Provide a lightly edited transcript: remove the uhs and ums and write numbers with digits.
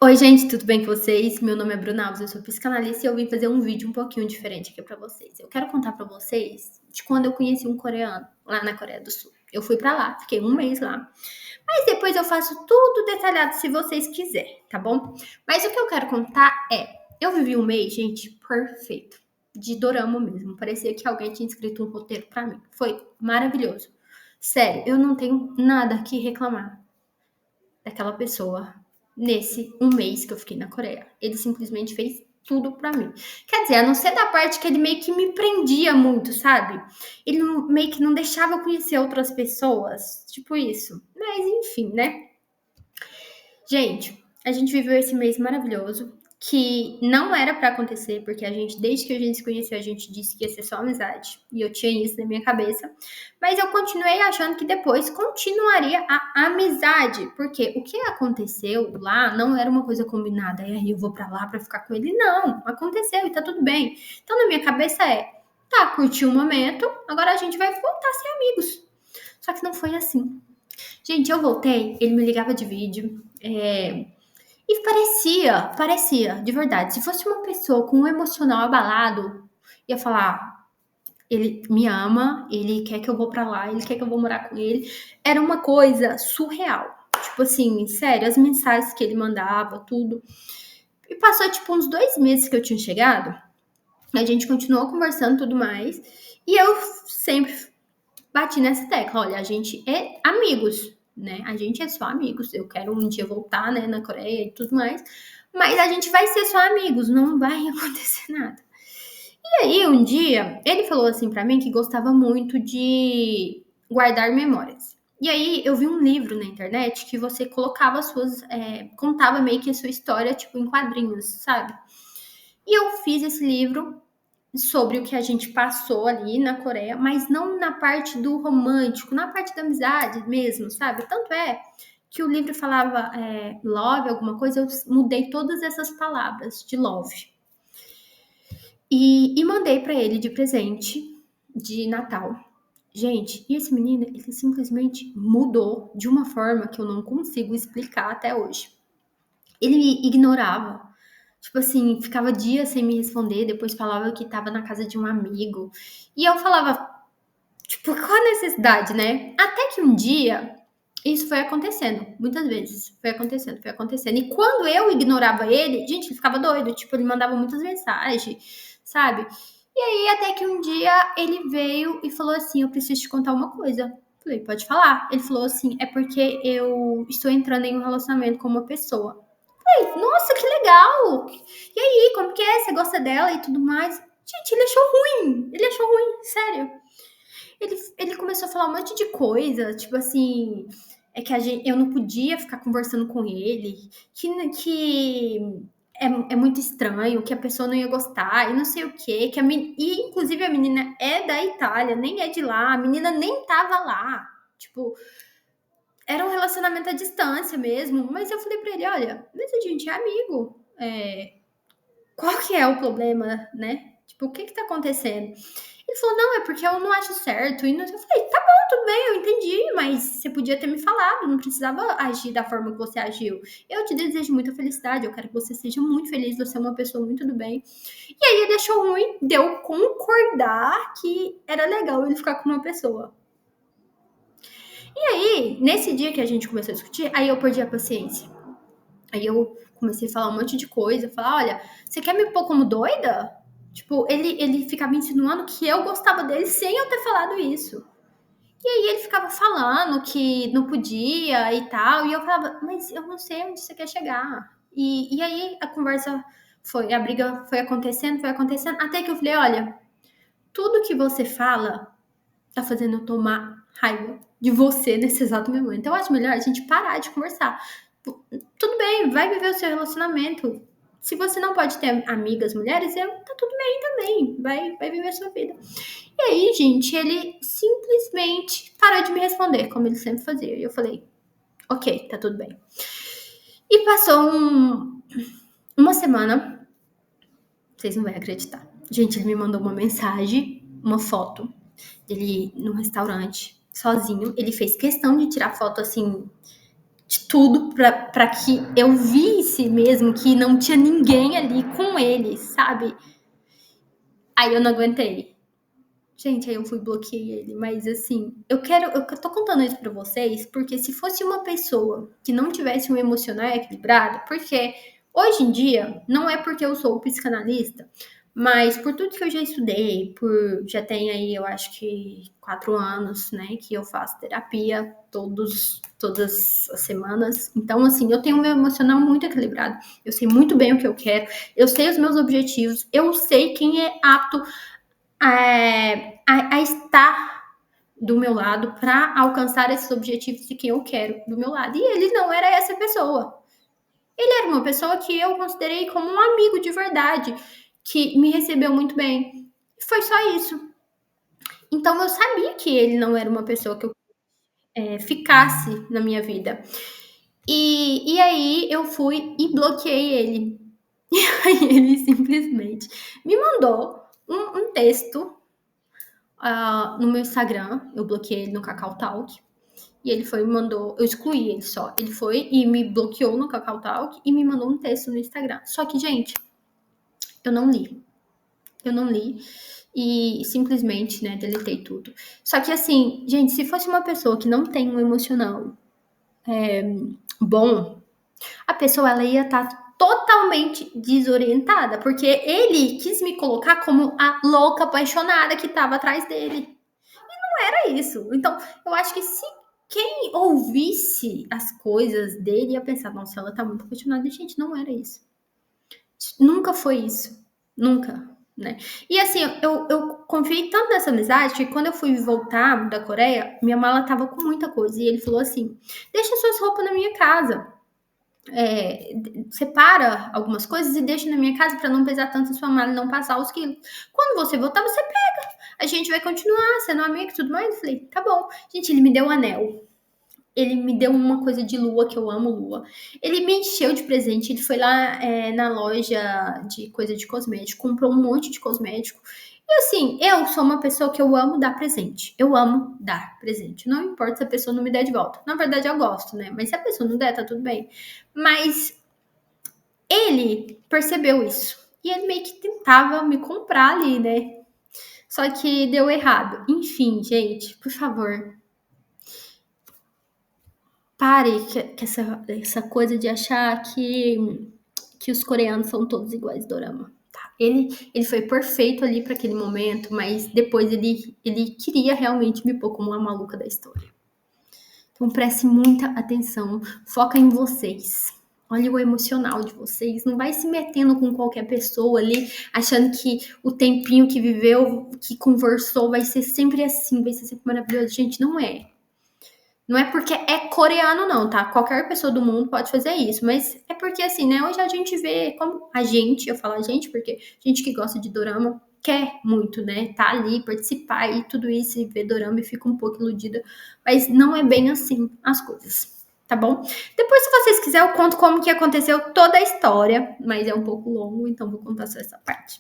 Oi, gente, tudo bem com vocês? Meu nome é Bruna Alves, eu sou psicanalista e eu vim fazer um vídeo um pouquinho diferente aqui pra vocês. Eu quero contar pra vocês de quando eu conheci um coreano lá na Coreia do Sul. Eu fui pra lá, fiquei um mês lá, mas depois eu faço tudo detalhado se vocês quiserem, tá bom? Mas o que eu quero contar é, eu vivi um mês, gente, perfeito, de dorama mesmo. Parecia que alguém tinha escrito um roteiro pra mim. Foi maravilhoso. Sério, eu não tenho nada que reclamar daquela pessoa nesse um mês que eu fiquei na Coreia. Ele simplesmente fez tudo pra mim. Quer dizer, a não ser da parte que ele meio que me prendia muito, sabe? Ele meio que não deixava eu conhecer outras pessoas, tipo isso. Mas enfim, né? Gente, a gente viveu esse mês maravilhoso, que não era pra acontecer, porque a gente, desde que a gente se conheceu, a gente disse que ia ser só amizade. E eu tinha isso na minha cabeça. Mas eu continuei achando que depois continuaria a amizade. Porque o que aconteceu lá não era uma coisa combinada. E aí eu vou pra lá pra ficar com ele. Não, aconteceu e tá tudo bem. Então na minha cabeça tá, curtiu o momento, agora a gente vai voltar a ser amigos. Só que não foi assim. Gente, eu voltei, ele me ligava de vídeo. E parecia, de verdade. Se fosse uma pessoa com um emocional abalado, ia falar: ele me ama, ele quer que eu vou pra lá, ele quer que eu vou morar com ele. Era uma coisa surreal. Tipo assim, sério, as mensagens que ele mandava, tudo. E passou, tipo, uns 2 meses que eu tinha chegado. A gente continuou conversando tudo mais. E eu sempre bati nessa tecla. Olha, a gente é amigos, né? A gente é só amigos. Eu quero um dia voltar, né, na Coreia e tudo mais. Mas a gente vai ser só amigos, não vai acontecer nada. E aí, um dia, ele falou assim pra mim que gostava muito de guardar memórias. E aí, eu vi um livro na internet que você colocava suas. Contava meio que a sua história, tipo, em quadrinhos, sabe? E eu fiz esse livro sobre o que a gente passou ali na Coreia, mas não na parte do romântico, na parte da amizade mesmo, sabe? Tanto é que o livro falava love, alguma coisa, eu mudei todas essas palavras de love. E mandei pra ele de presente de Natal. Gente, e esse menino, ele simplesmente mudou de uma forma que eu não consigo explicar até hoje. Ele me ignorava. Tipo assim, ficava dias sem me responder, depois falava que estava na casa de um amigo. E eu falava, tipo, qual a necessidade, né? Até que um dia isso foi acontecendo, muitas vezes. Foi acontecendo, foi acontecendo. E quando eu ignorava ele, gente, ele ficava doido. Tipo, ele mandava muitas mensagens, sabe? E aí, até que um dia ele veio e falou assim: Eu preciso te contar uma coisa. Falei, pode falar. Ele falou assim: É porque eu estou entrando em um relacionamento com uma pessoa. Falei, nossa, que legal! E aí, como que é? Você gosta dela e tudo mais? Gente, ele achou ruim. Ele achou ruim, sério. Ele começou a falar um monte de coisa, tipo assim, eu não podia ficar conversando com ele, que é muito estranho, que a pessoa não ia gostar, e não sei o quê, e inclusive a menina é da Itália, nem é de lá, a menina nem tava lá. Tipo, era um relacionamento à distância mesmo, mas eu falei pra ele, olha, mas a gente é amigo, qual que é o problema, né? Tipo, o que que tá acontecendo? Ele falou, não, é porque eu não acho certo. E não... Eu falei, tá bom, tudo bem, eu entendi, mas você podia ter me falado, não precisava agir da forma que você agiu. Eu te desejo muita felicidade, eu quero que você seja muito feliz, você é uma pessoa muito do bem. E aí ele achou ruim, deu concordar que era legal ele ficar com uma pessoa. E aí, nesse dia que a gente começou a discutir, aí eu perdi a paciência. Aí eu comecei a falar um monte de coisa, falar, olha, você quer me pôr como doida? Tipo, ele ficava insinuando que eu gostava dele sem eu ter falado isso. E aí ele ficava falando que não podia e tal, e eu falava, mas eu não sei onde você quer chegar. E aí a briga foi acontecendo, até que eu falei, olha, tudo que você fala tá fazendo eu tomar raiva de você nesse exato momento. Então eu acho melhor a gente parar de conversar. Tudo bem, vai viver o seu relacionamento. Se você não pode ter amigas mulheres, tá tudo bem também. Vai viver a sua vida. E aí, gente, ele simplesmente parou de me responder, como ele sempre fazia. E eu falei, ok, tá tudo bem. E passou uma semana, vocês não vão acreditar. Gente, ele me mandou uma mensagem, uma foto dele no restaurante, sozinho. Ele fez questão de tirar foto assim, de tudo pra que eu visse mesmo que não tinha ninguém ali com ele, sabe? Aí eu não aguentei. Gente, aí eu fui e bloqueei ele. Mas assim, eu tô contando isso pra vocês, porque se fosse uma pessoa que não tivesse um emocional equilibrado, porque hoje em dia, não é porque eu sou psicanalista, mas por tudo que eu já estudei, já tem aí, eu acho que 4 anos, né, que eu faço terapia todas as semanas. Então, assim, eu tenho um meu emocional muito equilibrado. Eu sei muito bem o que eu quero, eu sei os meus objetivos, eu sei quem é apto a estar do meu lado para alcançar esses objetivos de quem eu quero do meu lado. E ele não era essa pessoa. Ele era uma pessoa que eu considerei como um amigo de verdade, que me recebeu muito bem. Foi só isso. Então eu sabia que ele não era uma pessoa que eu ficasse na minha vida. E aí eu fui e bloqueei ele. E aí ele simplesmente me mandou um texto no meu Instagram, eu bloqueei ele no Kakao Talk. E ele foi e me mandou, eu excluí ele só. Ele foi e me bloqueou no Kakao Talk e me mandou um texto no Instagram. Só que, gente, eu não li. Eu não li e simplesmente, né, deletei tudo. Só que assim, gente, se fosse uma pessoa que não tem um emocional bom, a pessoa ela ia estar totalmente desorientada, porque ele quis me colocar como a louca apaixonada que estava atrás dele. Era isso. Então, eu acho que se quem ouvisse as coisas dele ia pensar, nossa, ela tá muito apaixonada. E, gente, não era isso. Nunca foi isso. Nunca, né? E assim, eu confiei tanto nessa amizade que quando eu fui voltar da Coreia, minha mala tava com muita coisa. E ele falou assim: deixa suas roupas na minha casa. Separa algumas coisas e deixa na minha casa para não pesar tanto a sua mala e não passar os quilos. Quando você voltar, você pega. A gente vai continuar sendo amigo e tudo mais. Eu falei, tá bom. Gente, ele me deu um anel. Ele me deu uma coisa de lua, que eu amo lua. Ele me encheu de presente. Ele foi lá na loja de coisa de cosmético, comprou um monte de cosmético. E assim, eu sou uma pessoa que eu amo dar presente. Eu amo dar presente. Não importa se a pessoa não me der de volta. Na verdade, eu gosto, né? Mas se a pessoa não der, tá tudo bem. Mas ele percebeu isso. E ele meio que tentava me comprar ali, né? Só que deu errado. Enfim, gente, por favor, pare que essa coisa de achar que os coreanos são todos iguais, dorama. Tá? Ele foi perfeito ali para aquele momento, mas depois ele queria realmente me pôr como uma maluca da história. Então preste muita atenção, foca em vocês. Olha o emocional de vocês, não vai se metendo com qualquer pessoa ali, achando que o tempinho que viveu, que conversou, vai ser sempre assim, vai ser sempre maravilhoso. Gente, não é. Não é porque é coreano, não, tá? Qualquer pessoa do mundo pode fazer isso, mas é porque, assim, né? Hoje a gente vê como a gente, eu falo a gente, porque gente que gosta de dorama quer muito, né? Tá ali, participar e tudo isso, e ver dorama e fica um pouco iludida, mas não é bem assim as coisas, tá bom? Depois, se vocês quiserem, eu conto como que aconteceu toda a história, mas é um pouco longo, então vou contar só essa parte.